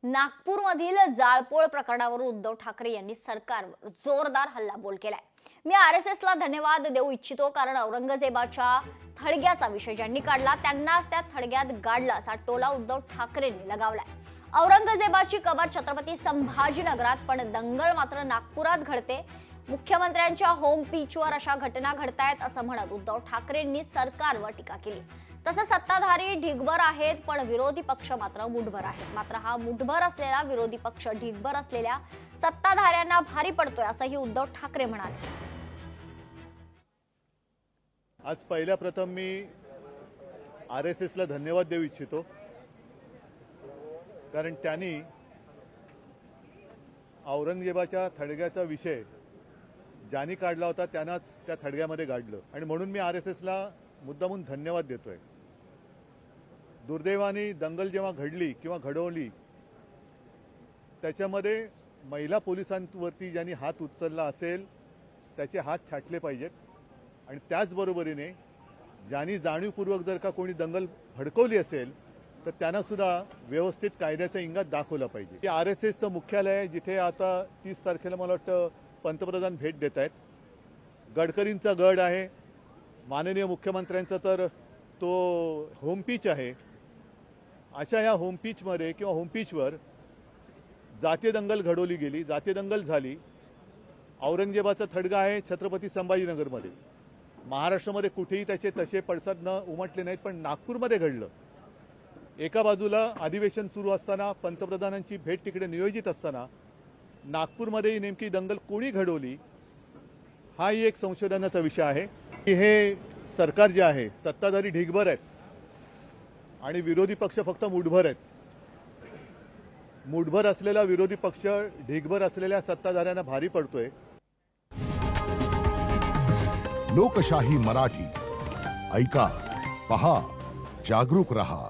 नागपूरमधील जाळपोळ प्रकरणावर उद्धव ठाकरे यांनी सरकारवर जोरदार हल्लाबोल केलाय। मी आरएसएसला धन्यवाद देऊ इच्छितो, कारण औरंगजेबाच्या थडग्याचा विषय ज्यांनी काढला त्यांनाच त्या थडग्यात गाडला असा टोला उद्धव ठाकरेंनी लगावलाय। औरंगजेबाची कबर छत्रपती संभाजीनगरात, पण दंगल मात्र नागपुरात घडते। मुख्यमंत्र्यांच्या होम पिचवर अशा घटना घडतायत असं म्हणत उद्धव ठाकरेंनी सरकारवर टीका केली। तसंच सत्ताधारी ढिगभर आहेत, पण विरोधी पक्ष मात्र मुठभर आहेत। मात्र हा मुठभर असलेला विरोधी पक्ष ढिगभर असलेल्या सत्ताधाऱ्यांना भारी पडतोय असंही उद्धव ठाकरे म्हणाले। आज पहिल्या प्रथम मी आरएसएसला धन्यवाद देऊ इच्छितो, कारण त्यांनी औरंगजेबाच्या थडग्याचा विषय ज्यांनी काढला होता त्यांनाच त्या थडग्यामध्ये गाडलं, आणि म्हणून मी आरएसएसला मुद्दामून धन्यवाद देतोय। दुर्दैवाने दंगल जेव्हा घडली किंवा घडवली त्याच्यामध्ये महिला पोलिसांवरती ज्यांनी हात उचलला असेल त्याचे हात छाटले पाहिजेत, आणि त्याचबरोबरीने ज्यांनी जाणीवपूर्वक जर का कोणी दंगल भडकवली असेल तर त्यांना सुद्धा व्यवस्थित कायद्याचा इंगात दाखवला पाहिजे। की आरएसएसचं मुख्यालय आहे, जिथे आता 30 तारखेला मला वाटतं पंतप्रधान भेट देत आहेत। गडकरींचा गड आहे, माननीय मुख्यमंत्र्यांचा तर तो होम पिच आहे। अशा या होम पिचमध्ये किंवा होम पिचवर जातीय दंगल घडवली गेली, जातीय दंगल झाली। औरंगजेबाचा थडगा आहे छत्रपती संभाजीनगरमध्ये। महाराष्ट्रामध्ये कुठेही त्याचे तसे पडसाद न उमटले नाहीत, पण नागपूरमध्ये घडलं। एका बाजूला अधिवेशन सुरू असताना, पंतप्रधानांची भेट तिकडे नियोजित असताना नागपूरमध्ये नेमकी दंगल कोणी घडवली हाही एक संशोधनाचा विषय आहे। हे सरकार जे आहे सत्ताधारी ढिगभर आहेत आणि विरोधी पक्ष फक्त मुठभर आहेत। मुठभर असलेला विरोधी पक्ष ढिगभर असलेल्या सत्ताधाऱ्यांना भारी पडतोय। लोकशाही मराठी ऐका, पहा, जागरूक रहा।